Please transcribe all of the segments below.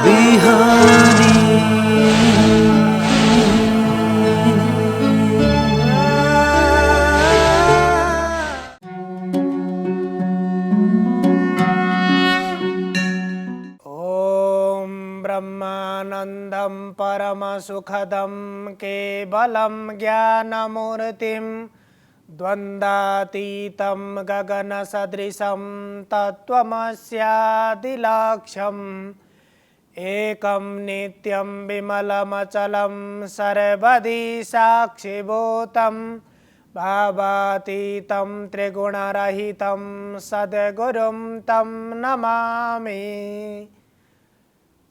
बिहानी। ओम ब्रह्मानंदं परमसुखदं केवलं ज्ञानमूर्तिं द्वन्द्वातीतं गगनसदृशं तत्त्वमस्यादिलक्ष्यम् एकं नित्यं विमलमचलं सर्वदि साक्षिभूतं भावातीतं त्रिगुणरहितं सद्गुरुं तं नमामि।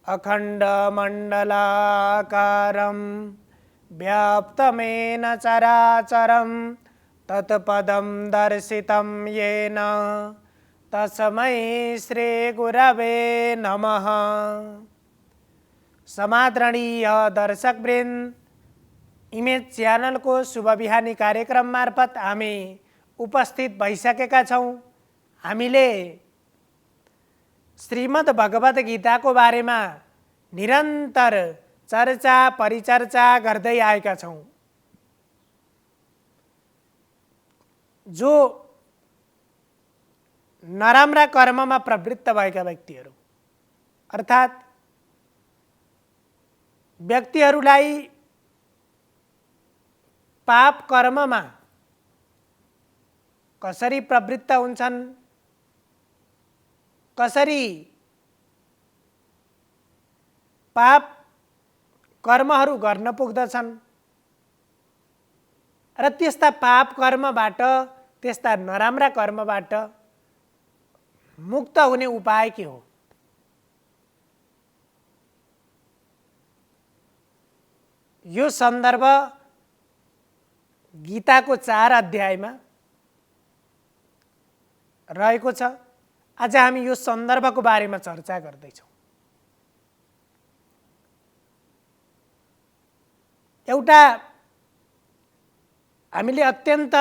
अखण्डमण्डलाकारं व्याप्तमेन चराचरं तत्पदं दर्शितं येन तस्मै श्रीगुरवे नमः। समादरणीय दर्शकवृन्द, इमेज च्यानलको शुभ बिहानी कार्यक्रम मार्फत हामी उपस्थित भइसकेका छौँ। हामीले श्रीमद् भगवत गीताको बारेमा निरन्तर चर्चा परिचर्चा गर्दै आएका छौँ। जो नराम्रा कर्ममा प्रवृत्त भएका व्यक्तिहरू अर्थात् व्यक्तिहरूलाई पाप कर्ममा कसरी प्रवृत्त हुन्छन्, कसरी पाप कर्महरू गर्न पुग्दछन् र त्यस्ता पाप कर्मबाट, त्यस्ता नराम्रा कर्मबाट मुक्त हुने उपाय के हो? यो सन्दर्भ गीताको 4 अध्यायमा रहेको छ। आज हामी यो सन्दर्भको बारेमा चर्चा गर्दैछौँ। एउटा हामीले अत्यन्त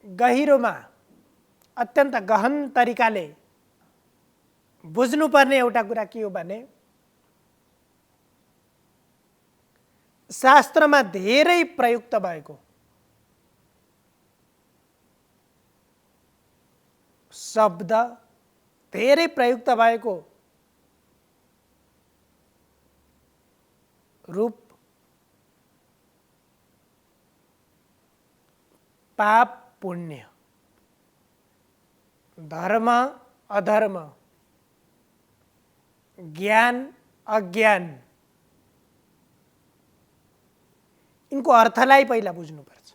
गहिरोमा, अत्यन्त गहन तरिकाले बुझ्नुपर्ने एउटा कुरा के हो भने, शास्त्रमा धेरै प्रयुक्त भएको शब्द, धेरै प्रयुक्त भएको रूप पाप पुण्य, धर्म अधर्म, ज्ञान अज्ञान, इनको अर्थलाई पहिला बुझ्नुपर्छ।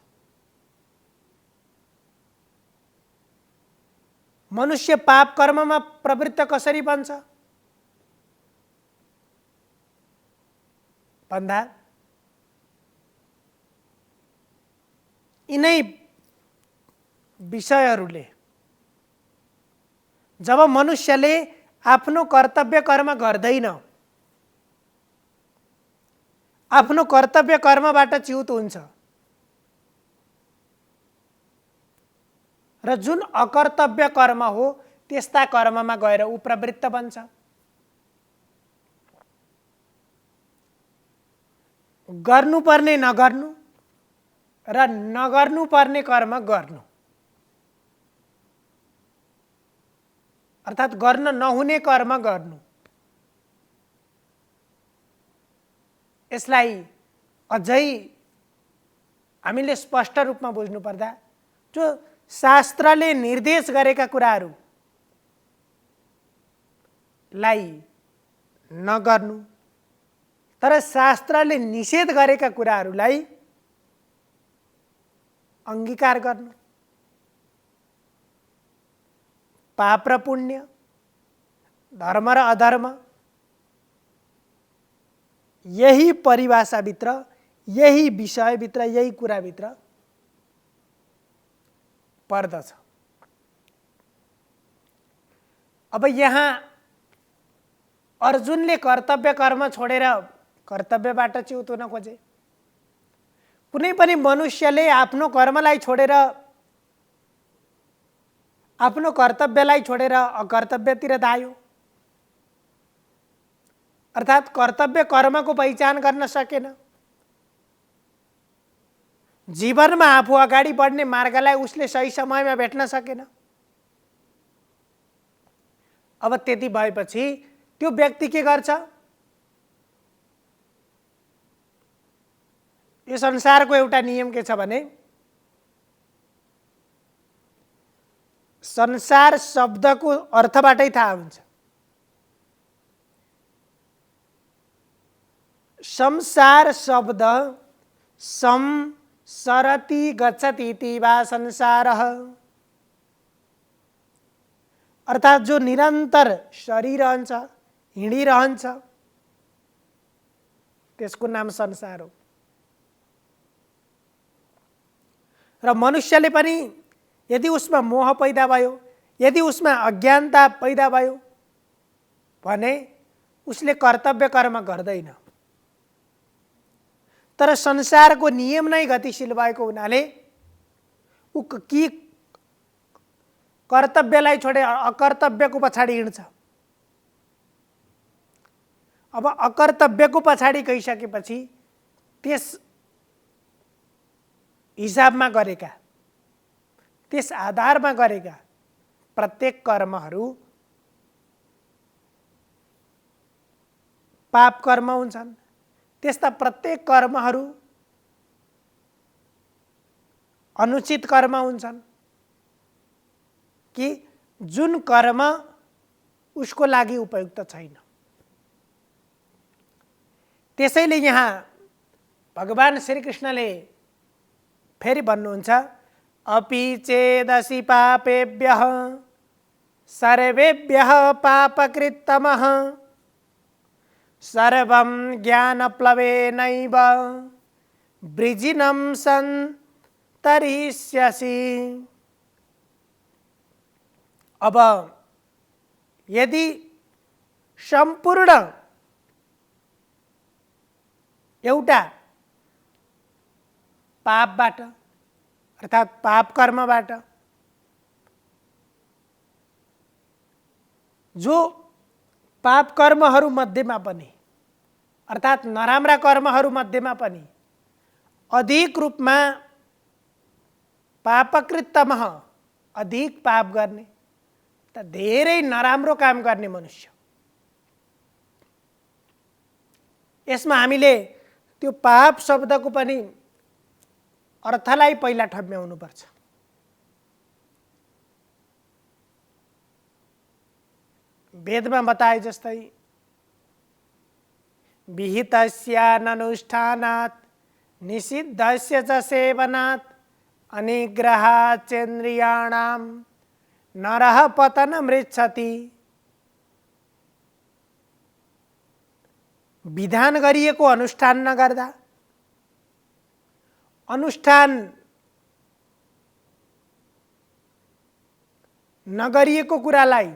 मनुष्य पाप कर्ममा प्रवृत्त कसरी बन्छ भन्दा यिनै विषयहरूले, जब मनुष्यले आफ्नो कर्तव्य कर्म गर्दैन, आफ्नो कर्तव्य कर्मबाट च्युत हुन्छ र जुन अकर्तव्य कर्म हो त्यस्ता कर्ममा गएर ऊ प्रवृत्त बन्छ। गर्नुपर्ने नगर्नु र नगर्नुपर्ने कर्म गर्नु, अर्थात् गर्न नहुने कर्म गर्नु, यसलाई अझै हामीले स्पष्ट रूपमा बुझ्नु पर्दा जो शास्त्रले निर्देश गरेका कुराहरूलाई नगर्नु, तर शास्त्रले निषेध गरेका कुराहरूलाई अंगीकार गर्नु, पाप र पुण्य, धर्म र अधर्म, यही परिभाषाभित्र, यही विषयभित्र, यही कुराभित्र पर्दछ। अब यहाँ अर्जुनले कर्तव्य कर्म छोडेर कर्तव्यबाट च्युत हुन खोजे। कुनै पनि मनुष्यले आफ्नो कर्मलाई छोडेर आफ्नो कर्तव्यलाई छोडेर अकर्तव्यतिर धायो। अर्थात् कर्तव्य कर्मको पहिचान गर्न सकेन। जीवनमा आफू अगाडि बढ्ने मार्गलाई उसले सही समयमा भेट्न सकेन। अब त्यति भएपछि त्यो व्यक्ति के गर्छ? यो संसारको एउटा नियम के छ भने, संसार शब्दको अर्थबाटै थाहा हुन्छ। संसार शब्द संसरति गच्छति इति वा संसारः, अर्थात् जो निरन्तर सरिरहन्छ, हिँडिरहन्छ, त्यसको नाम संसार हो। र मनुष्यले पनि यदि उसमा मोह पैदा भयो, यदि उसमा अज्ञानता पैदा भयो भने उसले कर्तव्य कर्म गर्दैन। तर संसारको नियम नै गतिशील भएको हुनाले ऊ कि कर्तव्यलाई छोडे अकर्तव्यको पछाडि हिँड्छ। अब अकर्तव्यको पछाडि गइसकेपछि त्यस हिसाबमा गरेका, त्यस आधारमा गरेका प्रत्येक कर्महरू पाप कर्म हुन्छन्। त्यस्ता प्रत्येक कर्महरू अनुचित कर्म हुन्छन् कि जुन कर्म उसको लागि उपयुक्त छैन। त्यसैले यहाँ भगवान श्रीकृष्णले फेरि भन्नुहुन्छ, अपि चेदसि पापेभ्यः सर्वेभ्यः पापकृत्तमः सर्वं ज्ञानप्लवेनैव वृजिनं सन्तरिष्यसि। अब यदि सम्पूर्ण एउटा पापबाट अर्थात् पाप कर्मबाट जो पाप कर्महरू मध्येमा पनि अर्थात् नराम्रा कर्महरू मध्येमा पनि अधिक रूपमा पापकृत्तमः अधिक पाप गर्ने त धेरै नराम्रो काम गर्ने मनुष्य, यसमा हामीले त्यो पाप शब्दको पनि अर्थलाई पहिला ठम्ब्याउनु पर्छ। वेदमा बताए जस्तै विहितस्याननुष्ठानात् निषिद्धस्य च सेवनात् अनिग्रहाच्चेन्द्रियाणां नरः पतनमृच्छति। विधान गरिएको अनुष्ठान नगर्दा, अनुष्ठान नगरिएको कुरालाई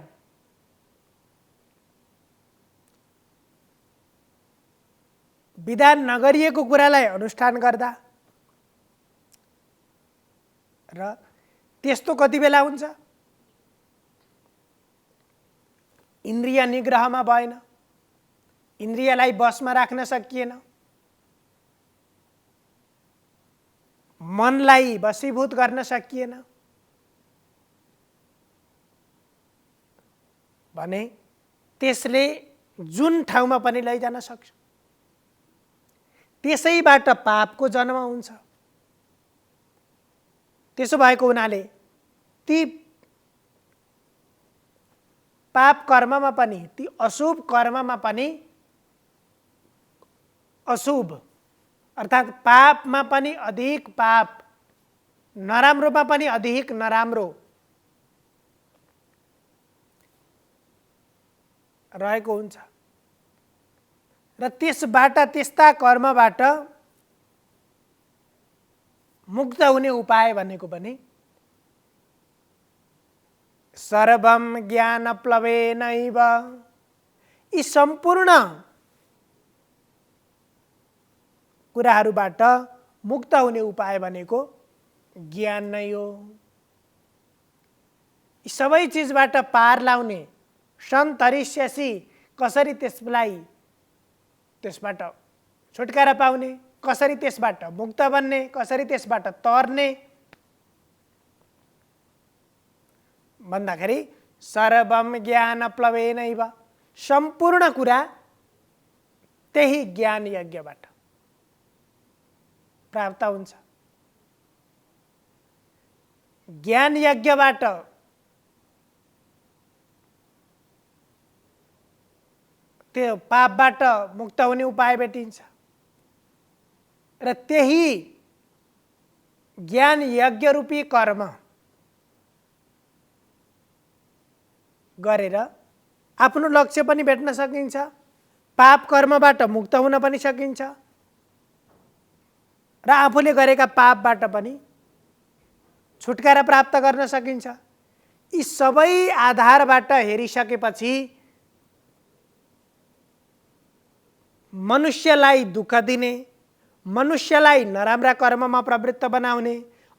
विधान नगरिएको कुरालाई अनुष्ठान गर्दा र त्यस्तो कति बेला हुन्छ? इन्द्रिय निग्रहमा भएन, इन्द्रियलाई बसमा राख्न सकिएन, मनलाई वशीभूत गर्न सकिएन भने त्यसले जुन ठाउँमा पनि लैजान सक्छ। त्यसैबाट पापको जन्म हुन्छ। त्यसो भएको हुनाले ती पाप कर्ममा पनि, ती अशुभ कर्ममा पनि अशुभ अर्थात् पापमा पनि अधिक पाप, नराम्रोमा पनि अधिक नराम्रो रहेको हुन्छ। र त्यसबाट, त्यस्ता कर्मबाट मुक्त हुने उपाय भनेको पनि सर्वं ज्ञानप्लवेनैव, यी सम्पूर्ण कुराहरूबाट मुक्त हुने उपाय भनेको ज्ञान नै हो। यी सबै चिजबाट पार लाउने सन्तरिष्यसी कसरी त्यसबाट छुटकारा पाउने, कसरी त्यसबाट मुक्त बन्ने, कसरी त्यसबाट तर्ने भन्दाखेरि सर्वम ज्ञान प्लवेनैव, सम्पूर्ण कुरा त्यही ज्ञान यज्ञबाट प्राप्त हुन्छ। ज्ञान यज्ञबाट त्यो पापबाट मुक्त हुने उपाय भेटिन्छ र त्यही ज्ञान यज्ञ रूपी कर्म गरेर आफ्नो लक्ष्य पनि भेट्न सकिन्छ, पाप कर्मबाट मुक्त हुन पनि सकिन्छ र आफूले गरेका पापबाट पनि छुटकारा प्राप्त गर्न सकिन्छ। यी सबै आधारबाट हेरिसकेपछि मनुष्यलाई दुःख दिने, मनुष्यलाई नराम्रा कर्ममा प्रवृत्त बनाउने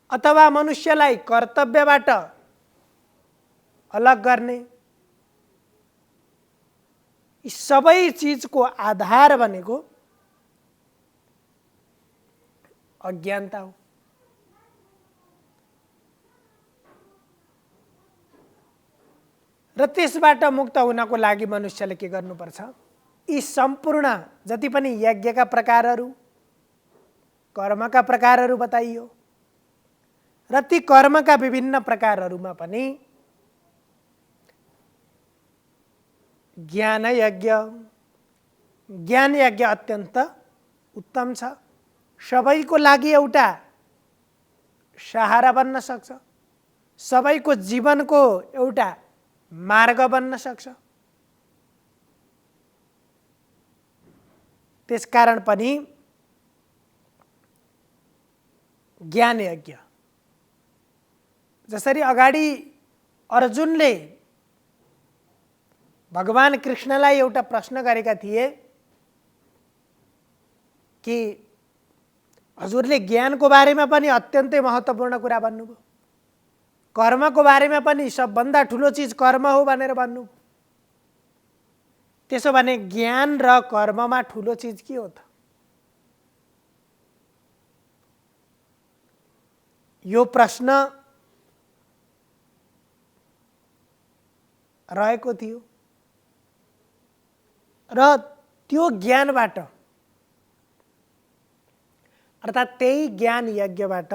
अथवा मनुष्यलाई कर्तव्यबाट अलग गर्ने, यी सबै चिजको आधार भनेको अज्ञानता हो। र त्यसबाट मुक्त हुनको लागि मनुष्यले के गर्नुपर्छ? यी सम्पूर्ण जति पनि यज्ञका प्रकारहरू, कर्मका प्रकारहरू बताइयो र ती कर्मका विभिन्न प्रकारहरूमा पनि ज्ञान यज्ञ अत्यन्त उत्तम छ। सबैको लागि एउटा सहारा बन्न सक्छ, सबैको जीवनको एउटा मार्ग बन्न सक्छ। त्यसकारण पनि ज्ञान यज्ञ, जसरी अगाडि अर्जुनले भगवान कृष्णलाई एउटा प्रश्न गरेका थिए कि हजुरले ज्ञानको बारेमा पनि अत्यन्तै महत्त्वपूर्ण कुरा भन्नुभयो, कर्मको बारेमा पनि सबभन्दा ठुलो चिज कर्म हो भनेर भन्नु। त्यसो भने ज्ञान र कर्ममा ठुलो चिज के हो त? यो प्रश्न रहेको थियो र त्यो ज्ञानबाट अर्थात् त्यही ज्ञान यज्ञबाट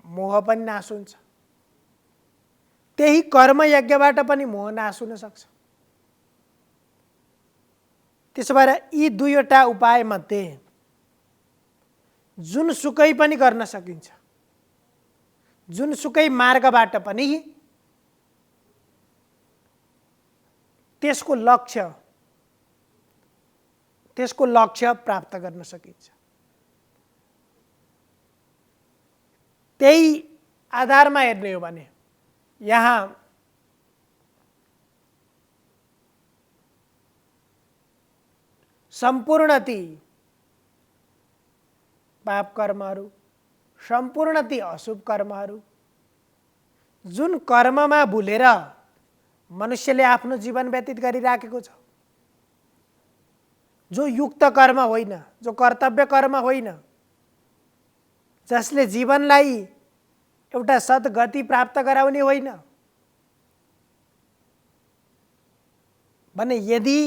मोह पनि नाश हुन्छ, त्यही कर्म यज्ञबाट पनि मोह नाश हुन सक्छ। त्यसो भएर यी दुईवटा उपायमध्ये जुनसुकै पनि गर्न सकिन्छ, जुनसुकै मार्गबाट पनि त्यसको लक्ष्य प्राप्त गर्न सकिन्छ। त्यही आधारमा हेर्ने हो भने यहाँ सम्पूर्ण ती पाप कर्महरू, सम्पूर्ण ती अशुभ कर्महरू, जुन कर्ममा भुलेर मनुष्यले आफ्नो जीवन व्यतीत गरिराखेको छ, जो युक्त कर्म होइन, जो कर्तव्य कर्म होइन, जसले जीवनलाई एउटा सद्गति प्राप्त गराउने होइन भने यदि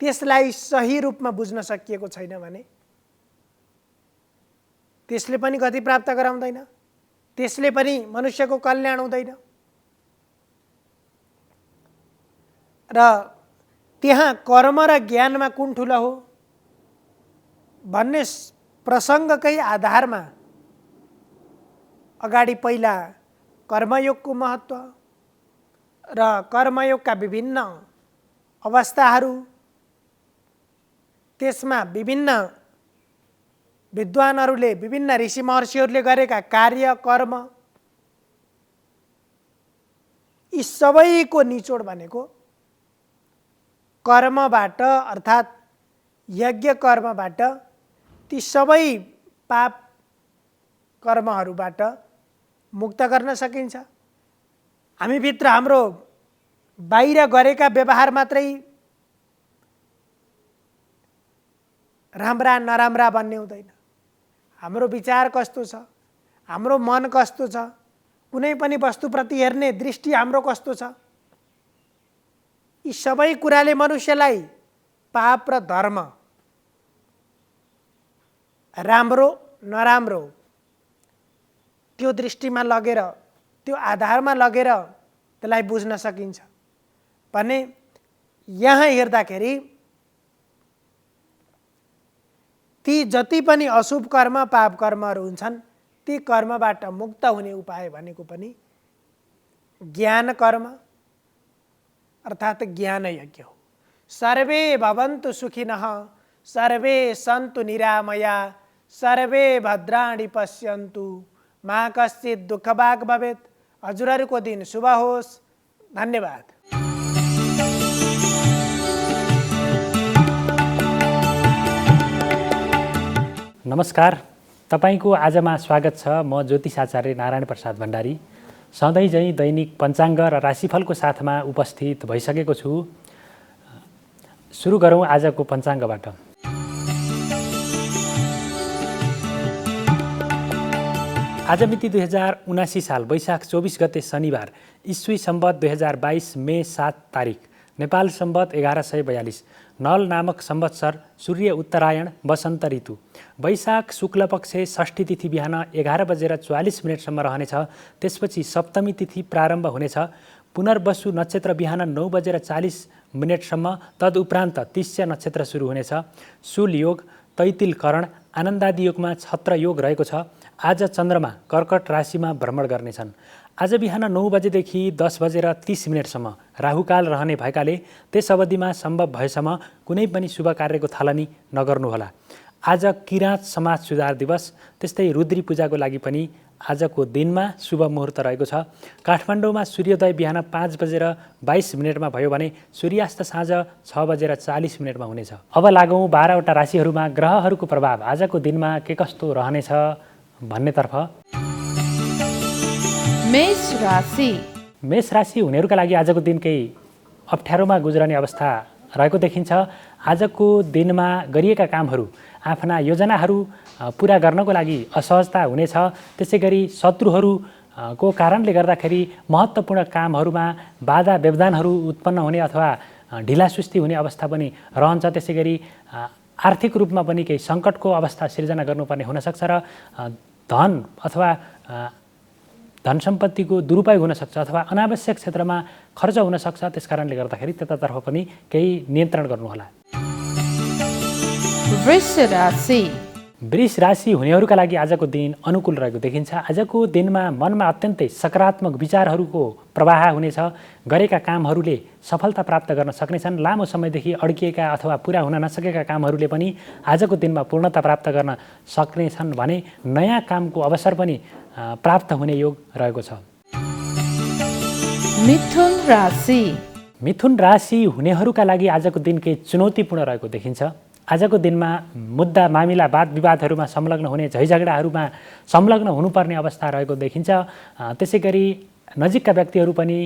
त्यसलाई सही रूपमा बुझ्न सकिएको छैन भने त्यसले पनि गति प्राप्त गराउँदैन, त्यसले पनि मनुष्यको कल्याण हुँदैन। र त्यहाँ कर्म र ज्ञानमा कुन ठुलो हो भन्ने प्रसङ्गकै आधारमा अगाडि पहिला कर्मयोगको महत्त्व र कर्मयोगका विभिन्न अवस्थाहरू, त्यसमा विभिन्न विद्वानहरूले, विभिन्न ऋषि महर्षिहरूले गरेका कार्य कर्म, यी सबैको निचोड भनेको कर्मबाट अर्थात् यज्ञ कर्मबाट ती सबै पाप कर्महरूबाट मुक्त गर्न सकिन्छ हामीभित्र हाम्रो बाहिर गरेका व्यवहार मात्रै राम्रा नराम्रा भन्ने हुँदैन। हाम्रो विचार कस्तो छ, हाम्रो मन कस्तो छ, कुनै पनि वस्तुप्रति हेर्ने दृष्टि हाम्रो कस्तो छ, यी सबै कुराले मनुष्यलाई पाप र धर्म, राम्रो नराम्रो त्यो दृष्टिमा लगेर, त्यो आधारमा लगेर त्यसलाई बुझ्न सकिन्छ भने यहाँ हेर्दाखेरि ती जति पनि अशुभ कर्म पाप कर्महरू हुन्छन् ती कर्मबाट मुक्त हुने उपाय भनेको पनि ज्ञान कर्म अर्थात् ज्ञान यज्ञ हो। सर्वे भवन्तु सुखिनः सर्वे सन्तु निरामया सर्वे भद्राणि पश्यन्तु मा कश्चित् दुःखभाग् भवेत्। हजुरहरूको दिन शुभ होस्। धन्यवाद। नमस्कार, तपाईको आजमा स्वागत छ। म ज्योतिष आचार्य नारायण प्रसाद भण्डारी सधैँ झैँ दैनिक पञ्चाङ्ग र राशिफलको साथमा उपस्थित भइसकेको छु। सुरु गरौँ आजको पञ्चाङ्गबाट। आज मिति 2079 साल वैशाख 24 गते शनिबार, ईस्वी सम्वत 2022 मे 7 तारिक, नेपाल सम्वत 1142, नल नामक संवत्सर, सूर्य उत्तरायण, वसन्त ऋतु, वैशाख शुक्लपक्ष षष्ठी तिथि बिहान 11:44 रहनेछ। त्यसपछि सप्तमी तिथि प्रारम्भ हुनेछ। पुनर्वसु नक्षत्र बिहान 9:40 तदुपरान्त तिस्या नक्षत्र सुरु हुनेछ। शूल योग, तैतिल करण, आनन्दादि योगमा छत्र योग रहेको छ। आज चन्द्रमा कर्कट राशिमा भ्रमण गर्नेछन्। आज बिहान 9 बजेदेखि 10:30 राहुकाल रहने भएकाले त्यस अवधिमा सम्भव भएसम्म कुनै पनि शुभ कार्यको थालनी नगर्नुहोला। आज किराँत समाज सुधार दिवस, त्यस्तै रुद्री पूजाको लागि पनि आजको दिनमा शुभ मुहुर्त रहेको छ। काठमाडौँमा सूर्योदय बिहान 5:22 भयो भने सूर्यास्त साँझ 6:40 हुनेछ। अब लागौँ 12वटा राशिहरूमा ग्रहहरूको प्रभाव आजको दिनमा के कस्तो रहनेछ भन्नेतर्फ। मेष राशि हुनेहरूका लागि आजको दिन केही अप्ठ्यारोमा गुज्रने अवस्था रहेको देखिन्छ। आजको दिनमा गरिएका कामहरू, आफ्ना योजनाहरू पुरा गर्नको लागि असहजता हुनेछ। त्यसै गरी शत्रुहरूको कारणले गर्दाखेरि महत्त्वपूर्ण कामहरूमा बाधा व्यवधानहरू उत्पन्न हुने अथवा ढिलासुस्ती हुने अवस्था पनि रहन्छ। त्यसै गरी आर्थिक रूपमा पनि केही सङ्कटको अवस्था सिर्जना गर्नुपर्ने हुनसक्छ र धन अथवा धन सम्पत्तिको दुरुपयोग हुनसक्छ अथवा अनावश्यक क्षेत्रमा खर्च हुनसक्छ। त्यसकारणले गर्दाखेरि त्यतातर्फ पनि केही नियन्त्रण गर्नुहोला। वृष राशि हुनेहरूका लागि आजको दिन अनुकूल रहेको देखिन्छ। आजको दिनमा मनमा अत्यन्तै सकारात्मक विचारहरूको प्रवाह हुनेछ। गरेका कामहरूले सफलता प्राप्त गर्न सक्नेछन्। लामो समयदेखि अड्किएका अथवा पुरा हुन नसकेका कामहरूले पनि आजको दिनमा पूर्णता प्राप्त गर्न सक्नेछन् भने नयाँ कामको अवसर पनि प्राप्त हुने योग रहेको छ। मिथुन राशि हुनेहरूका लागि आजको दिन केही चुनौतीपूर्ण रहेको देखिन्छ। आजको दिनमा मुद्दा मामिला वाद विवादहरूमा संलग्न हुने, झैझगडाहरूमा संलग्न हुनुपर्ने अवस्था रहेको देखिन्छ। त्यसै गरी नजिकका व्यक्तिहरू पनि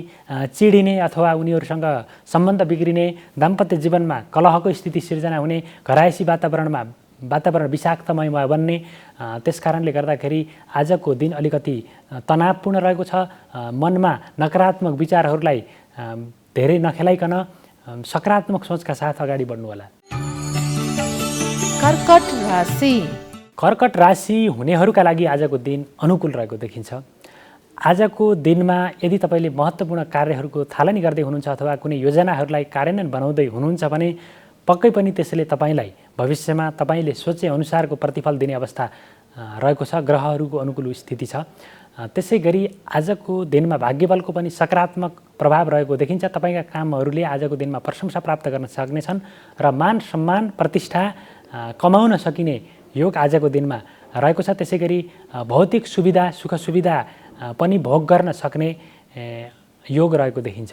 चिडिने अथवा उनीहरूसँग सम्बन्ध बिग्रिने, दाम्पत्य जीवनमा कलहको स्थिति सिर्जना हुने, घरायसी वातावरण विषाक्तमय बन्ने। त्यसकारणले गर्दाखेरि आजको दिन अलिकति तनावपूर्ण रहेको छ। मनमा नकारात्मक विचारहरूलाई धेरै नखेलाइकन सकारात्मक सोचका साथ अगाडि बढ्नुहोला। कर्कट राशि हुनेहरूका लागि आजको दिन अनुकूल रहेको देखिन्छ। आजको दिनमा यदि तपाईँले महत्त्वपूर्ण कार्यहरूको थालनी गर्दै हुनुहुन्छ अथवा कुनै योजनाहरूलाई कार्यान्वयन बनाउँदै हुनुहुन्छ भने पक्कै पनि त्यसले तपाईँलाई भविष्यमा तपाईँले सोचे अनुसारको प्रतिफल दिने अवस्था रहेको छ। ग्रहहरूको अनुकूल स्थिति छ। त्यसै गरी आजको दिनमा भाग्यबलको पनि सकारात्मक प्रभाव रहेको देखिन्छ। तपाईँका कामहरूले आजको दिनमा प्रशंसा प्राप्त गर्न सक्नेछन् र मान सम्मान प्रतिष्ठा कमाउन सकिने योग आजको दिनमा रहेको छ। त्यसै गरी भौतिक सुविधा सुख सुविधा पनि भोग गर्न सक्ने योग रहेको देखिन्छ।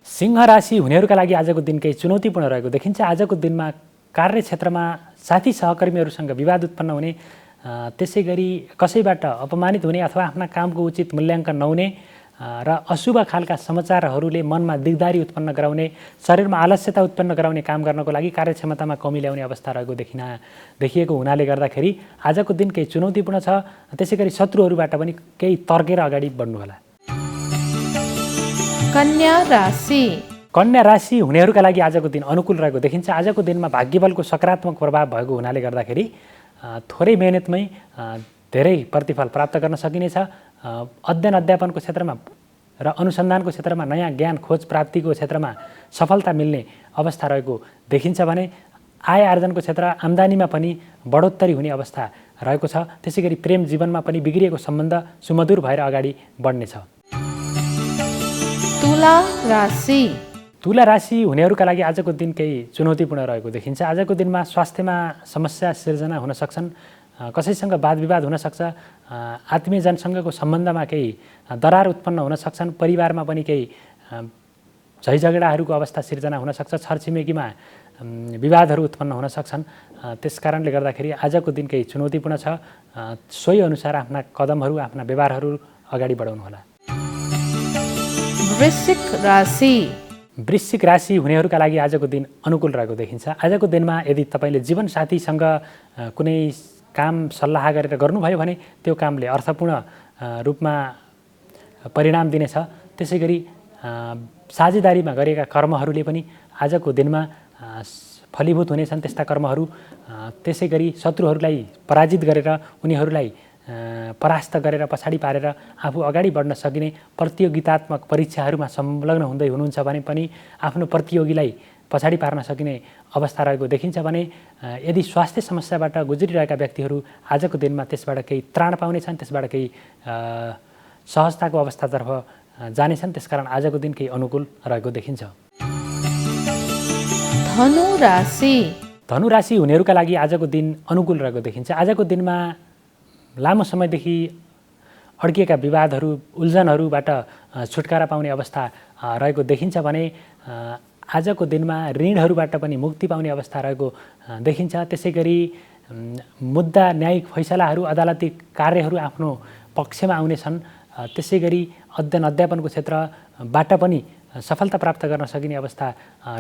सिंह राशि हुनेहरूका लागि आजको दिन केही चुनौतीपूर्ण रहेको देखिन्छ। आजको दिनमा कार्यक्षेत्रमा साथी सहकर्मीहरूसँग विवाद उत्पन्न हुने, त्यसै गरी कसैबाट अपमानित हुने अथवा आफ्ना कामको उचित मूल्याङ्कन नहुने र अशुभ खालका समाचारहरूले मनमा दिगदारी उत्पन्न गराउने, शरीरमा आलस्यता उत्पन्न गराउने काम गर्नको लागि कार्यक्षमतामा कमी ल्याउने अवस्था रहेको देखिएको हुनाले गर्दाखेरि आजको दिन केही चुनौतीपूर्ण छ। त्यसै गरी शत्रुहरूबाट पनि केही तर्केर अगाडि बढ्नुहोला। कन्या राशि कन्या राशि हुनेहरूका लागि आजको दिन अनुकूल रहेको देखिन्छ। आजको दिनमा भाग्यबलको सकारात्मक प्रभाव भएको हुनाले गर्दाखेरि थोरै मेहनतमै धेरै प्रतिफल प्राप्त गर्न सकिनेछ। अध्ययन अध्यापनको क्षेत्रमा र अनुसन्धानको क्षेत्रमा नयाँ ज्ञान खोज प्राप्तिको क्षेत्रमा सफलता मिल्ने अवस्था रहेको देखिन्छ भने आय आर्जनको क्षेत्र आम्दानीमा पनि बढोत्तरी हुने अवस्था रहेको छ। त्यसै गरी प्रेम जीवनमा पनि बिग्रिएको सम्बन्ध सुमधुर भएर अगाडि बढ्नेछ। तुला राशि तुला राशि हुनेहरूका लागि आजको दिन केही चुनौतीपूर्ण रहेको देखिन्छ। आजको दिनमा स्वास्थ्यमा समस्या सिर्जना हुन सक्छन्, कसैसँग वाद विवाद हुन सक्छ, आत्मीयजनसँगको सम्बन्धमा केही दरार उत्पन्न हुन सक्छन्, परिवारमा पनि केही झैझगडाहरूको अवस्था सिर्जना हुन सक्छ, छरछिमेकीमा विवादहरू उत्पन्न हुन सक्छन्। त्यस कारणले गर्दाखेरि आजको दिन केही चुनौतीपूर्ण छ। सोही अनुसार आफ्ना कदमहरू, आफ्ना व्यवहारहरू अगाडि बढाउनुहोला। वृश्चिक राशि वृश्चिक राशि हुनेहरूका लागि आजको दिन अनुकूल रहेको देखिन्छ। आजको दिनमा यदि तपाईँले जीवनसाथीसँग कुनै काम सल्लाह गरेर गर्नुभयो भने त्यो कामले अर्थपूर्ण रूपमा परिणाम दिनेछ। त्यसै गरी साझेदारीमा गरेका कर्महरूले पनि आजको दिनमा फलीभूत हुनेछन् त्यस्ता कर्महरू। त्यसै गरी शत्रुहरूलाई पराजित गरेर उनीहरूलाई परास्त गरेर पछाडि पारेर आफू अगाडि बढ्न सकिने प्रतियोगितात्मक परीक्षाहरूमा संलग्न हुँदै हुनुहुन्छ भने पनि आफ्नो प्रतियोगीलाई पछाडि पार्न सकिने अवस्था रहेको देखिन्छ भने यदि स्वास्थ्य समस्याबाट गुज्रिरहेका व्यक्तिहरू आजको दिनमा त्यसबाट केही त्राण पाउनेछन्, त्यसबाट केही सहजताको अवस्थातर्फ जानेछन्। त्यसकारण आजको दिन केही अनुकूल रहेको देखिन्छ। धनु राशि धनु राशि हुनेहरूका लागि आजको दिन अनुकूल रहेको देखिन्छ। आजको दिनमा लामो समयदेखि अड्किएका विवादहरू, उल्झनहरूबाट छुटकारा पाउने अवस्था रहेको देखिन्छ भने आजको दिनमा ऋणहरूबाट पनि मुक्ति पाउने अवस्था रहेको देखिन्छ। त्यसै गरी मुद्दा, न्यायिक फैसलाहरू, अदालती कार्यहरू आफ्नो पक्षमा आउनेछन्। त्यसै गरी अध्ययन अध्यापनको क्षेत्रबाट पनि सफलता प्राप्त गर्न सकिने अवस्था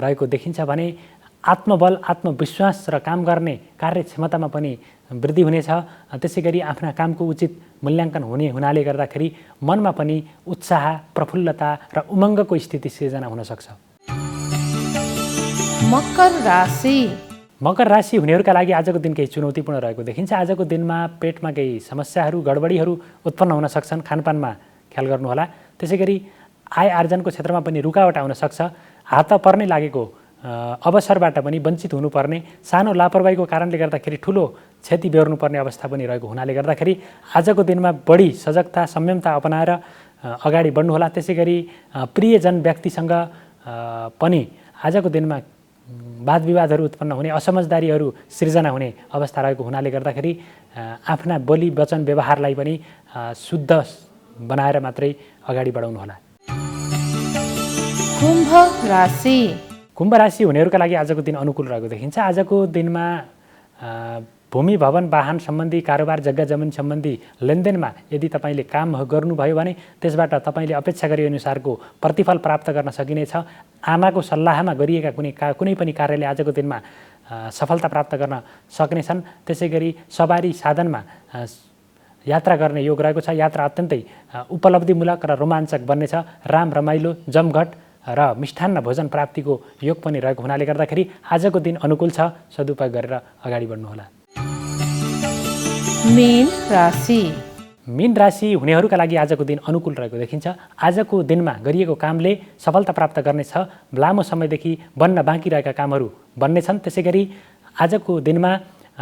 रहेको देखिन्छ भने आत्मबल, आत्मविश्वास र काम गर्ने कार्यक्षमतामा पनि वृद्धि हुनेछ। त्यसै गरी आफ्ना कामको उचित मूल्याङ्कन हुनाले गर्दाखेरि मनमा पनि उत्साह, प्रफुल्लता र उमङ्गको स्थिति सिर्जना हुन सक्छ। मकर राशि मकर राशि हुनेहरूका लागि आजको दिन केही चुनौतीपूर्ण रहेको देखिन्छ। आजको दिनमा पेटमा केही समस्याहरू, गडबडीहरू उत्पन्न हुन सक्छन्, खानपानमा ख्याल गर्नुहोला। त्यसै गरी आय आर्जनको क्षेत्रमा पनि रुकावट आउन सक्छ। हात पर्ने लागेको अवसरबाट पनि वञ्चित हुनुपर्ने, सानो लापरवाहीको कारणले गर्दाखेरि ठुलो क्षति बेहोर्नुपर्ने अवस्था पनि रहेको हुनाले गर्दाखेरि आजको दिनमा बढी सजगता, संयमता अपनाएर अगाडि बढ्नुहोला। त्यसै गरी प्रियजन व्यक्तिसँग पनि आजको दिनमा वाद विवादहरू उत्पन्न हुने, असमझदारीहरू सिर्जना हुने अवस्था रहेको हुनाले गर्दाखेरि आफ्ना बोली वचन व्यवहारलाई पनि शुद्ध बनाएर मात्रै अगाडि बढाउनुहोला। कुम्भ राशि कुम्भ राशि हुनेहरूका लागि आजको दिन अनुकूल रहेको देखिन्छ। आजको दिनमा भूमि, भवन, वाहन सम्बन्धी कारोबार, जग्गा जमिन सम्बन्धी लेनदेनमा यदि तपाईँले काम गर्नुभयो भने त्यसबाट तपाईँले अपेक्षा गरे अनुसारको प्रतिफल प्राप्त गर्न सकिनेछ। आमाको सल्लाहमा गरिएका कुनै पनि कार्यले आजको दिनमा सफलता प्राप्त गर्न सक्नेछन्। त्यसै गरी सवारी साधनमा यात्रा गर्ने योग रहेको छ। यात्रा अत्यन्तै उपलब्धिमूलक र रोमाञ्चक बन्नेछ। राम रमाइलो, जमघट र मिष्ठान्न भोजन प्राप्तिको योग पनि रहेको हुनाले गर्दाखेरि आजको दिन अनुकूल छ। सदुपयोग गरेर अगाडि बढ्नुहोला। मीन राशि मीन राशि हुनेहरूका लागि आजको दिन अनुकूल रहेको देखिन्छ। आजको दिनमा गरिएको कामले सफलता प्राप्त गर्नेछ। लामो समयदेखि बन्न बाँकी रहेका कामहरू बन्नेछन्। त्यसै गरी आजको दिनमा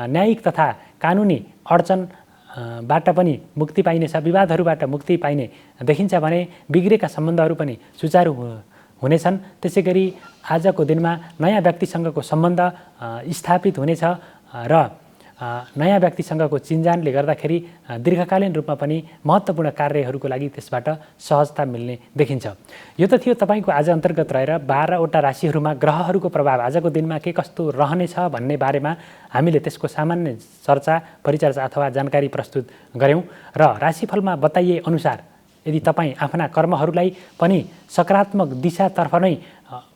न्यायिक तथा कानुनी अडचनबाट पनि मुक्ति पाइनेछ, विवादहरूबाट मुक्ति पाइने देखिन्छ भने बिग्रेका सम्बन्धहरू पनि सुचारू हुनेछन्। त्यसै गरी आजको दिनमा नयाँ व्यक्तिसँगको सम्बन्ध स्थापित हुनेछ र नयाँ व्यक्तिसँगको चिन्जानले गर्दाखेरि दीर्घकालीन रूपमा पनि महत्त्वपूर्ण कार्यहरूको लागि त्यसबाट सहजता मिल्ने देखिन्छ। यो त थियो तपाईँको आज अन्तर्गत रहेर 12वटा राशिहरूमा ग्रहहरूको प्रभाव आजको दिनमा के कस्तो रहनेछ भन्ने बारेमा हामीले त्यसको सामान्य चर्चा, परिचर्चा अथवा जानकारी प्रस्तुत गऱ्यौँ र राशिफलमा बताइए अनुसार यदि तपाईँ आफ्ना कर्महरूलाई पनि सकारात्मक दिशातर्फ नै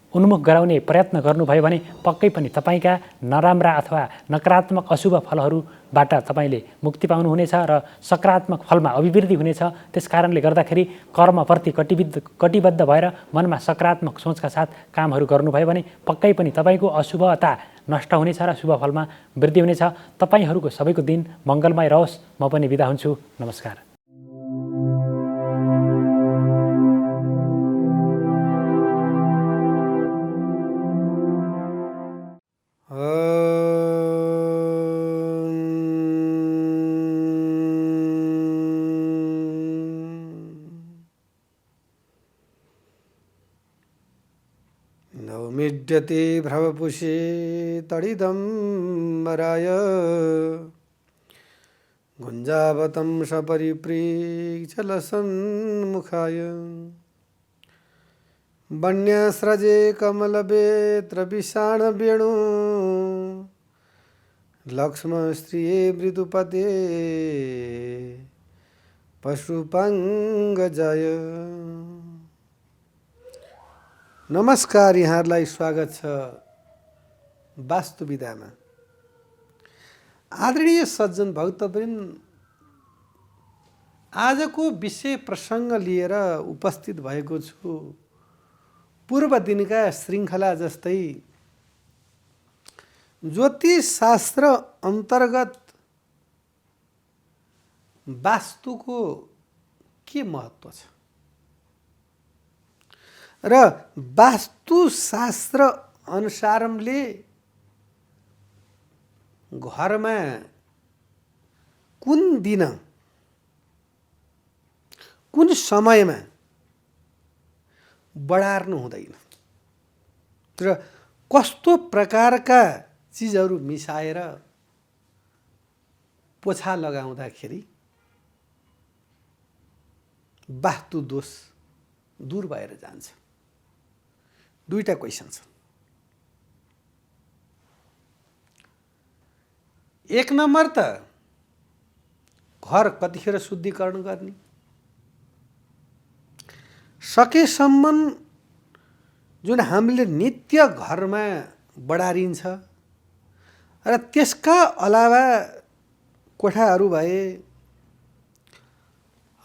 उन्मुख गराउने प्रयत्न गर्नुभयो भने पक्कै पनि तपाईँका नराम्रा अथवा नकारात्मक अशुभ फलहरूबाट तपाईँले मुक्ति पाउनुहुनेछ र सकारात्मक फलमा अभिवृद्धि हुनेछ। त्यसकारणले गर्दाखेरि कर्मप्रति कटिबद्ध भएर मनमा सकारात्मक सोचका साथ कामहरू गर्नुभयो भने पक्कै पनि तपाईँको अशुभता नष्ट हुनेछ र शुभ फलमा वृद्धि हुनेछ। तपाईँहरूको सबैको दिन मङ्गलमय रहोस्। म पनि बिदा हुन्छु। नमस्कार। नवमिड्यते भ्रवपुषे तडिदम्बराय गुञ्जावतं सपरिप्रेक्षलसन्मुखाय वन्यस्रजे कमलवेत्रविषाणवेणु लक्ष्मणस्त्रिये मृदुपते पशुपङ्गजाय। नमस्कार, यहाँहरूलाई स्वागत छ वास्तुविधामा। आदरणीय सज्जन भक्तवृन्द, आजको विषय प्रसङ्ग लिएर उपस्थित भएको छु। पूर्व दिनका श्रृङ्खला जस्तै ज्योतिष शास्त्र अन्तर्गत वास्तुको के महत्त्व छ र वास्तुशास्त्र अनुसारले घरमा कुन दिन कुन समयमा बढार्नु हुँदैन र कस्तो प्रकारका चिजहरू मिसाएर पोछा लगाउँदाखेरि वास्तु दोष दूर भएर जान्छ। दुईटा क्वेसन छ। एक नम्बर त घर कतिखेर शुद्धिकरण गर्ने, सकेसम्म जुन हामीले नित्य घरमा बढारिन्छ र त्यसका अलावा कोठाहरू भए,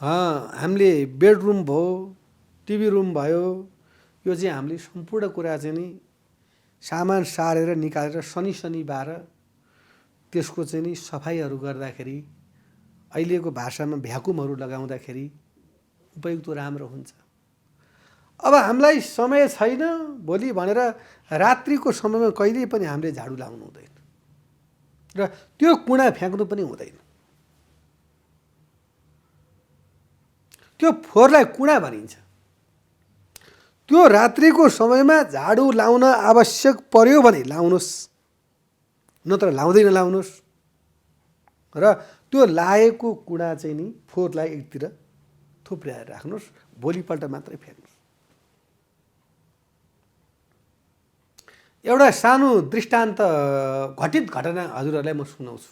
हामीले बेडरुम भयो, टिभी रुम भयो, यो चाहिँ हामीले सम्पूर्ण कुरा चाहिँ नि सामान सारेर निकालेर शनिबार त्यसको चाहिँ नि सफाइहरू गर्दाखेरि, अहिलेको भाषामा भ्याकुमहरू लगाउँदाखेरि उपयुक्त राम्रो हुन्छ। अब हामीलाई समय छैन भोलि भनेर रात्रिको समयमा कहिल्यै पनि हामीले झाडु लाउनु हुँदैन र त्यो कुँडा फ्याँक्नु पनि हुँदैन। त्यो फोहोरलाई कुँडा भनिन्छ। त्यो रात्रिको समयमा झाडु लाउन आवश्यक पर्यो भने लाउनुहोस्, नत्र लाउँदैन लाउनुहोस् र त्यो लाएको कुँडा चाहिँ नि फोहोरलाई एकतिर थुप्र्याएर राख्नुहोस्, भोलिपल्ट मात्रै फ्याँक्नुहोस्। एउटा सानो दृष्टान्त, घटित घटना हजुरहरूलाई म सुनाउँछु।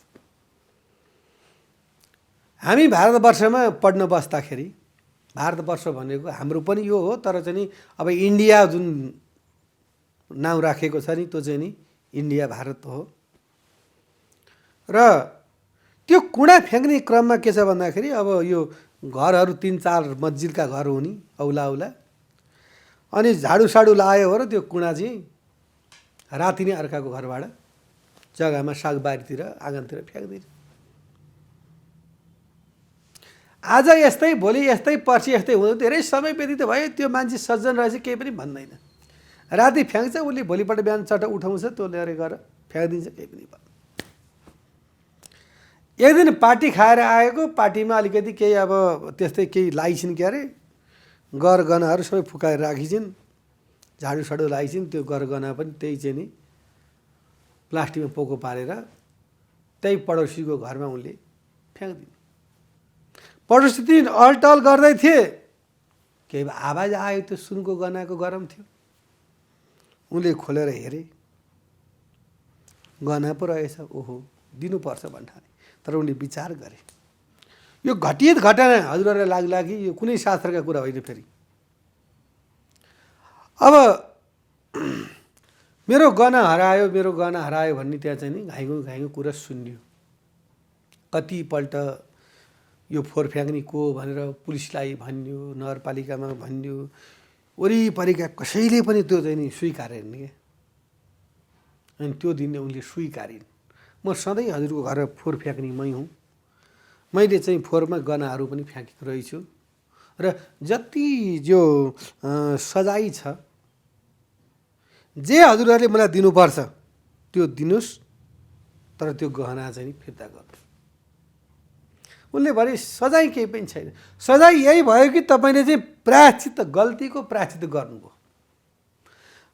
हामी भारतवर्षमा पढ्न बस्दाखेरि, भारतवर्ष भनेको हाम्रो पनि यो हो, तर चाहिँ नि अब इन्डिया जुन नाउँ राखेको छ नि त्यो चाहिँ नि इन्डिया भारत हो। र त्यो कुँडा फ्याँक्ने क्रममा के छ भन्दाखेरि, अब यो घरहरू 3-4 मन्जिलका घर हो नि, औला अनि झाडुसाडु लायो हो र त्यो कुँडा चाहिँ राति नै अर्काको घरबाट जग्गामा सागबारीतिर आँगनतिर फ्याँक्दिन्छ। आज यस्तै, भोलि यस्तै, पर्सि यस्तै हुँदै धेरै समय व्यतीत भयो। त्यो मान्छे सज्जन रहेछ, केही पनि भन्दैन। राति फ्याँक्छ, उसले भोलिपल्ट बिहान चट्ट उठाउँछ, त्यो लिएर गएर फ्याँकिदिन्छ, केही पनि भन्दैन। एक दिन पार्टी खाएर आएको, पार्टीमा अलिकति केही अब त्यस्तै केही लाइछिन्, के अरे गरगहनाहरू सबै फुकाएर राखिछिन्, झाडुसाडु लाइछिन्। त्यो गरगहना पनि त्यही चाहिँ नि प्लास्टिकमा पोको पारेर त्यही पडोसीको घरमा उनले फ्याँकिदिए। पडोसी दिन अल्टल गर्दै थिए, केही आवाज आयो, त्यो सुनको गहनाको गरम थियो। उनले खोलेर हेरे, गहना पो रहेछ, ओहो दिनुपर्छ भन्ठाने। तर उनले विचार गरे, यो घटित घटना हजुरहरूलाई लाग्ला कि यो कुनै शास्त्रका कुरा होइन। फेरि अब मेरो गहना हरायो, मेरो गहना हरायो भन्ने त्यहाँ चाहिँ नि घाइको कुरा सुन्यो। कतिपल्ट यो फोहोर फ्याँक्ने को भनेर पुलिसलाई भन्यो, नगरपालिकामा भन्यो, वरिपरिका कसैले पनि त्यो चाहिँ नि स्वीकारेन क्या। अनि त्यो दिन उनले स्वीकारिन्, म सधैँ हजुरको घर फोहोर फ्याँक्ने मै हुँ, मैले चाहिँ फोहोरमा गहनाहरू पनि फ्याँकेको रहेछु, र जति जो सजाय छ जे हजुरहरूले मलाई दिनुपर्छ त्यो दिनुहोस्, तर त्यो गहना चाहिँ नि फिर्ता गर्नु। उनले भने सजाय केही पनि छैन, सजाय यही भयो कि तपाईँले चाहिँ प्रायश्चित, गल्तीको प्रायश्चित गर्नुभयो।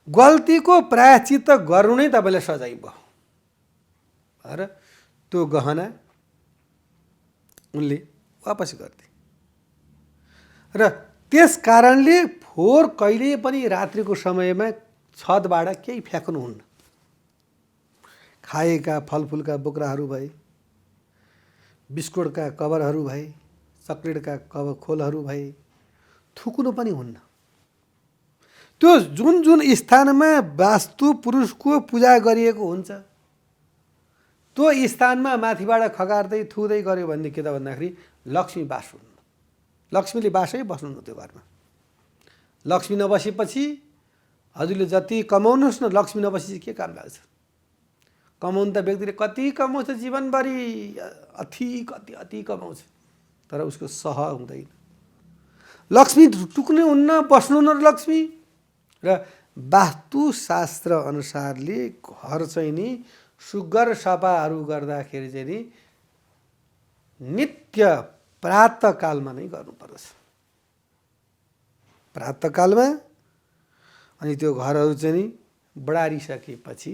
गल्तीको प्रायश्चित गर्नु नै तपाईँलाई सजाय भयो। र त्यो गहना उनले वापस गरिदिए। र त्यस कारणले फोहोर कहिले पनि रात्रिको समयमा छतबाट केही फ्याँक्नुहुन्न। खाएका फलफुलका बोक्राहरू भए, बिस्कुटका कभरहरू भए, चक्लेटका खोलहरू भए, थुक्नु पनि हुन्न। त्यो जुन जुन स्थानमा वास्तु पुरुषको पूजा गरिएको हुन्छ त्यो स्थानमा माथिबाट खगार्दै थुक्दै गऱ्यो भने के त भन्दाखेरि लक्ष्मी बास हुन्न। लक्ष्मीले बासै बस्नुहुन्न त्यो घरमा। लक्ष्मी नबसेपछि हजुरले जति कमाउनुहोस् न, लक्ष्मी नबसेपछि के काम लाग्छ? कमाउनु त व्यक्तिले कति कमाउँछ जीवनभरि, अति कमाउँछ, तर उसको सह हुँदैन। लक्ष्मी टुक्ने हुन्न, बस्नुहुन्न लक्ष्मी। र वास्तुशास्त्र अनुसारले घर चाहिँ नि सुग्घर सफाहरू गर्दाखेरि चाहिँ नि नित्य प्रातःकालमा नै गर्नुपर्छ। प्रातःकालमा। अनि त्यो घरहरू चाहिँ नि बढारिसकेपछि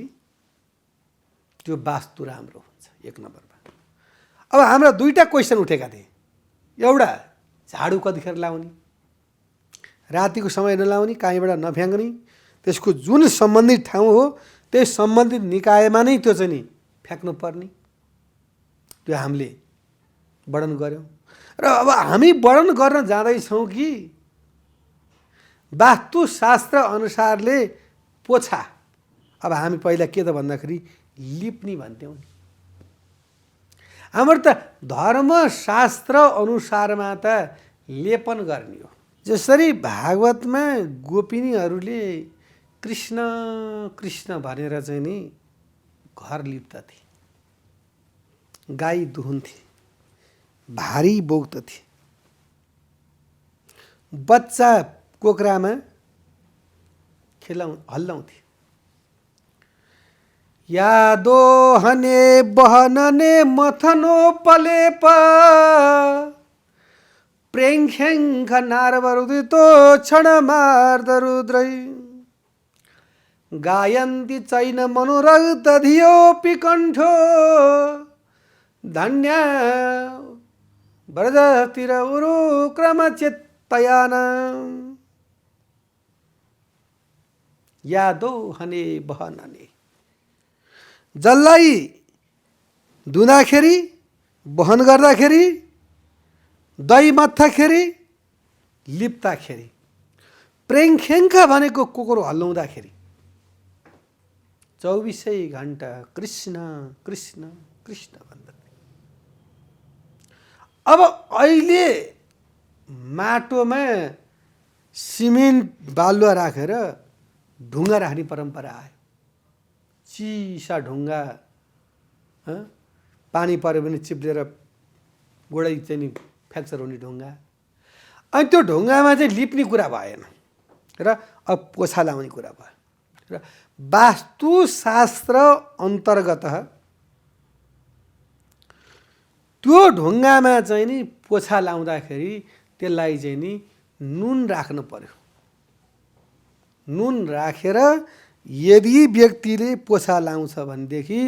त्यो वास्तु राम्रो हुन्छ, एक नम्बरमा। अब हाम्रा दुईटा क्वेसन उठेका थिए। एउटा, झाडु कतिखेर लाउने, रातिको समय नलाउने, कहीँबाट नफ्याँक्ने, त्यसको जुन सम्बन्धित ठाउँ हो त्यही सम्बन्धित निकायमा नै त्यो चाहिँ नि फ्याँक्नु पर्ने, त्यो हामीले वर्णन गऱ्यौँ। र अब हामी वर्णन गर्न जाँदैछौँ कि वास्तुशास्त्र अनुसारले पोछा, अब हामी पहिला के त भन्दाखेरि लिप्ने भन्थ्यौँ। हाम्रो त धर्मशास्त्र अनुसारमा त लेपन गर्ने हो। जसरी भागवतमा गोपिनीहरूले कृष्ण कृष्ण भनेर चाहिँ नि घर लिप्दथे, गाई दुहुन्थे, भारी बोक्दथे, बच्चा कोक्रामा हल्लाउँथे। यादो हने बहनने मथनो पलेप प्रेङ्ख्याङ्ख नारवरुदितो क्षण मार्दरुद्रै गायन्ति चैन मनोरक्त धियोऽपि कण्ठो धन्या व्रजतिर उरु क्रमचित्तयाना यादो हने बहनने। जसलाई धुँदाखेरि, बहन गर्दाखेरि, दही मत्थाखेरि, लिप्दाखेरि, प्रेङ्ख्याङ्ख भनेको कुकुर हल्लाउँदाखेरि 24 घण्टा कृष्ण कृष्ण कृष्ण भन्दथे। अब अहिले माटोमा सिमेन्ट बालुवा राखेर ढुङ्गा राख्ने परम्परा आयो। चिसा ढुङ्गा, पानी पऱ्यो भने चिप्लेर गोडै चाहिँ नि फ्र्याक्चर हुने ढुङ्गा। अनि त्यो ढुङ्गामा चाहिँ लिप्ने कुरा भएन र अब पोछा लाउने कुरा भयो। र वास्तुशास्त्र अन्तर्गत त्यो ढुङ्गामा चाहिँ नि पोछा लाउँदाखेरि त्यसलाई चाहिँ नि नुन राख्नु पर्यो। नुन राखेर यदि व्यक्तिले पोछा लाउँछ भनेदेखि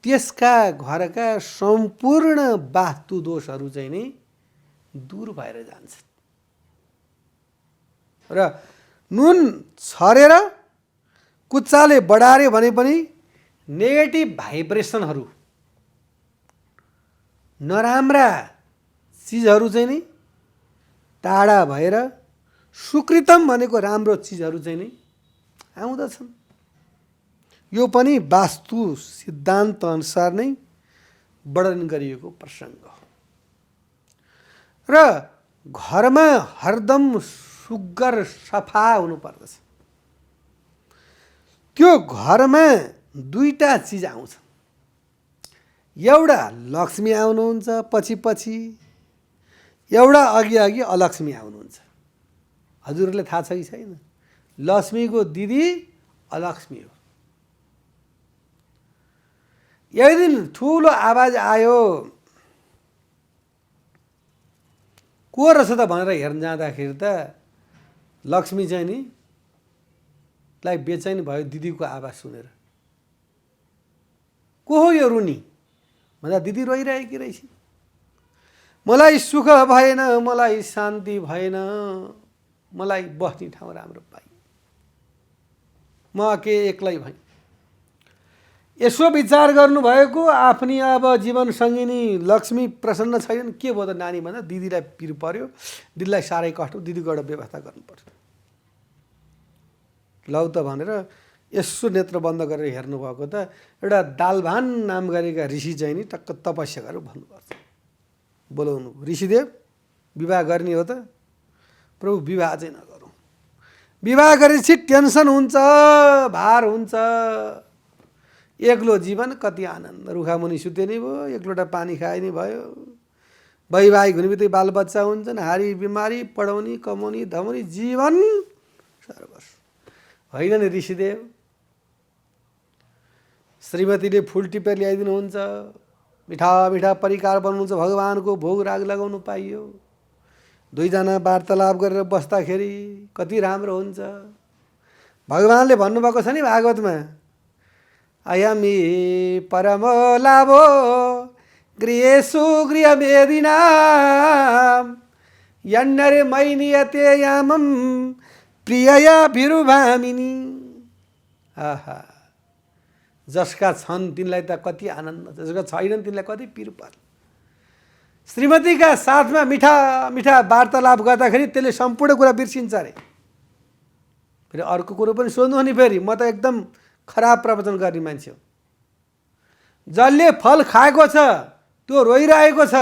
त्यसका घरका सम्पूर्ण वास्तु दोषहरू चाहिँ नि दूर भएर जान्छन्। र नुन छरेर कुच्चाले बढार्यो भने पनि नेगेटिभ भाइब्रेसनहरू, नराम्रा चिजहरू चाहिँ नि टाढा भएर सुकृतम भनेको राम्रो चिजहरू चाहिँ नि आउँदछन्। यो पनि वास्तु सिद्धान्त अनुसार नै वर्णन गरिएको प्रसङ्ग हो। र घरमा हरदम सुग्घर सफा हुनुपर्दछ। त्यो घरमा दुईटा चिज आउँछ, एउटा लक्ष्मी आउनुहुन्छ पछि पछि, एउटा अघि अघि अलक्ष्मी आउनुहुन्छ। हजुरहरूले थाहा छ कि छैन? लक्ष्मीको दिदी अलक्ष्मी हो। एक दिन ठुलो आवाज आयो, को रहेछ त भनेर हेर्न जाँदाखेरि त लक्ष्मी चाहिँ नि लाई बेचैनी भयो दिदीको आवाज सुनेर। को हो यो रुनी भन्दा दिदी रोइरहेकी रहेछ। मलाई सुख भएन, मलाई शान्ति भएन, मलाई बस्ने ठाउँ राम्रो पाएँ, म के एक्लै भएँ। यसो विचार गर्नुभएको आफ्नी अब जीवन सङ्गिनी लक्ष्मी प्रसन्न छैनन्, के भयो त नानी भन्दा दिदीलाई पिर पर्यो, दिदीलाई साह्रै कष्ट, दिदीको एउटा व्यवस्था गर्नुपर्छ। लौ त भनेर यसो नेत्र बन्द गरेर हेर्नुभएको त एउटा दालभान नाम गरेका ऋषि चाहिँ नि टक्क तपस्या गरेर भन्नुपर्छ, बोलाउनु, ऋषिदेव विवाह गर्ने हो त? प्रभु विवाह चाहिँ नगरौँ, विवाह गरेपछि टेन्सन हुन्छ, भार हुन्छ, एक्लो जीवन कति आनन्द, रुखामुनि सुते नि भयो, एक लोटा पानी खाए नि भयो, वैवाहिक हुने बित्तिकै बालबच्चा हुन्छन्, हारी बिमारी, पढाउने कमाउने धमाउने जीवन सर्वस्व होइन नि ऋषिदेव। श्रीमतीले फुल टिपेर ल्याइदिनुहुन्छ, मिठा मिठा परिकार बनाउनुहुन्छ, भगवानको भोग राग लगाउनु पाइयो, दुईजना वार्तालाप गरेर बस्दाखेरि कति राम्रो हुन्छ। भगवानले भन्नुभएको छ नि भागवतमा, अयमी परम लाभो गृहेषु गृहमेदिनाम यन्नरे मैनियते यामम प्रियया भिरुभामिनी। आहा, जसका छन् तिनलाई त कति आनन्द, जसका छैनन् तिनलाई कति पिर पर्छ। श्रीमतीका साथमा मिठा मिठा वार्तालाप गर्दाखेरि त्यसले सम्पूर्ण कुरा बिर्सिन्छ अरे। फेरि अर्को कुरो पनि सोध्नु नि, फेरि म त एकदम खराब प्रवचन गर्ने मान्छे हो। जसले फल खाएको छ त्यो रोइरहेको छ,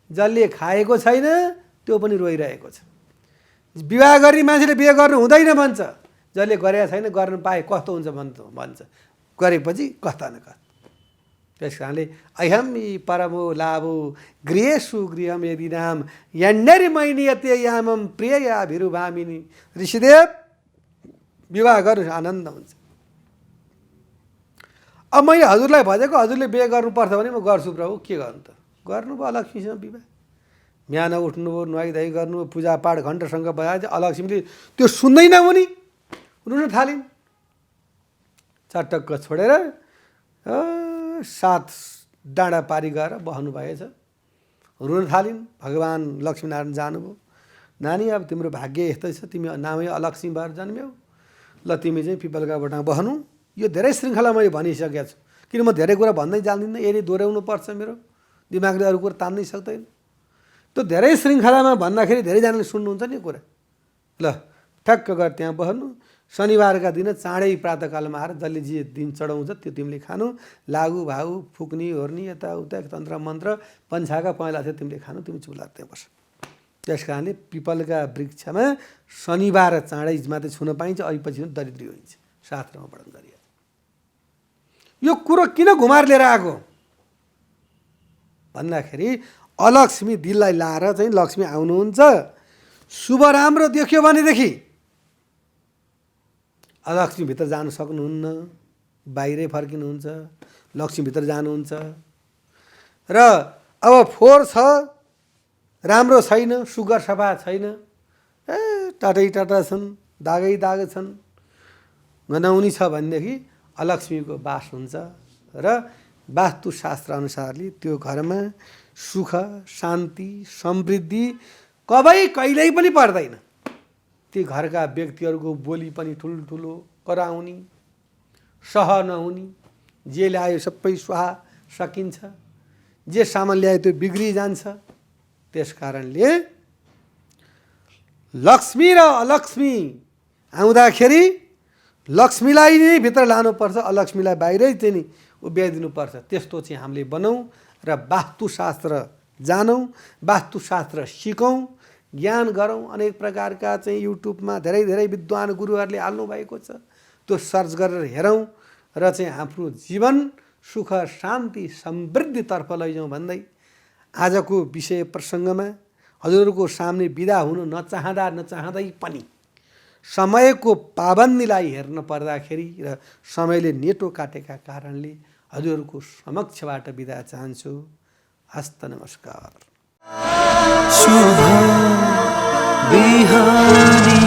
जसले खाएको छैन त्यो पनि रोइरहेको छ। विवाह गर्ने मान्छेले बिहे गर्नु हुँदैन भन्छ, जसले गरेका छैन गर्न पाए कस्तो हुन्छ भन्छ, गरेपछि कस्ता न कस्ता। त्यस कारणले अहम परमो लाभो गृहेषु गृहमेदिनाम यन्नरि मैनियते यामम प्रियया भिरुभामिनी। ऋषिदेव विवाह गर्नु आनन्द हुन्छ। अब मैले हजुरलाई भनेको, हजुरले बिहे गर्नुपर्छ भने म गर्छु प्रभु, के गर्नु त? गर्नुभयो अलक्ष्मीसँग विवाह, बिहान उठ्नुभयो, नुहाइधुवाइ गर्नुभयो, पूजापाठ घन्टासँग भयो। अलक्ष्मीले त्यो सुन्दैन उनी रुन थालिन्। चटक्क छोडेर 7 डाँडा पारी गएर बस्नु भएछ, रुन थालिन्। भगवान् लक्ष्मीनारायण जानुभयो, नानी अब तिम्रो भाग्य यस्तै छ, तिमी नामै अलक्ष्मी भएर जन्म्यौ, ल तिमी चाहिँ पिपलका बोटमा बस्नु। यो धेरै श्रृङ्खला मैले भनिसकेको छु, किन म धेरै कुरा भन्दै जान्दिनँ, यसले दोहोऱ्याउनु पर्छ, मेरो दिमागले अरू कुरा तान्नै सक्दैन। त्यो धेरै श्रृङ्खलामा भन्दाखेरि धेरैजनाले सुन्नुहुन्छ नि कुरा। ल ठ्याक्क गरेर त्यहाँ बस्नु, शनिबारका दिन चाँडै प्रातःकालमा आएर जसले जे दिन चढाउँछ त्यो तिमीले खानु, लागु भाउ फुक्नी होर्नी यताउता तन्त्र मन्त्र पन्छाका पहेँला थियो तिमीले खानु, तिमी चुला त्यहाँ बस। त्यस कारणले पिपलका वृक्षमा शनिबार चाँडै मात्रै छुन पाइन्छ, अहिपछि दरिद्री होइन्छ, शास्त्रमा वर्णन गरिएको। यो कुरो किन घुमाएर लिएर आएको भन्दाखेरि अलक्ष्मी दिललाई लाएर चाहिँ लक्ष्मी आउनुहुन्छ। शुभ राम्रो देख्यो भनेदेखि अलक्ष्मीभित्र जानु सक्नुहुन्न, बाहिरै फर्किनुहुन्छ, लक्ष्मीभित्र जानुहुन्छ। र अब फोहोर छ, राम्रो छैन, सुगर सफा छैन, टाटै टाटा छन्, दागै दाग छन्, गनाउनी छ भनेदेखि अलक्ष्मीको बास हुन्छ। र वास्तुशास्त्र अनुसारले त्यो घरमा सुख शान्ति समृद्धि कहिल्यै पनि पर्दैन। ती घरका व्यक्तिहरूको बोली पनि ठुल्ठुलो कराउने सह नहुने, जे ल्यायो सबै स्वाहा सकिन्छ, जे सामान ल्यायो त्यो बिग्रिजान्छ। त्यस कारणले लक्ष्मी र अलक्ष्मी आउँदाखेरि लक्ष्मीलाई नै भित्र लानुपर्छ, अलक्ष्मीलाई बाहिरै चाहिँ नि उभ्याइदिनुपर्छ। त्यस्तो चाहिँ हामीले बनाऊँ र वास्तुशास्त्र जानौँ, वास्तुशास्त्र सिकौँ, ज्ञान गरौँ। अनेक प्रकारका चाहिँ युट्युबमा धेरै धेरै विद्वान गुरुहरूले हाल्नु भएको छ, त्यो सर्च गरेर हेरौँ र चाहिँ आफ्नो जीवन सुख शान्ति समृद्धितर्फ लैजाउँ भन्दै आजको विषय प्रसङ्गमा हजुरहरूको सामने बिदा हुन नचाहँदै पनि समयको पाबन्दीलाई हेर्न पर्दाखेरि र समयले नेटो काटेका कारणले हजुरहरूको समक्षबाट बिदा चाहन्छु। हस्त नमस्कार। शुभ बिहानी।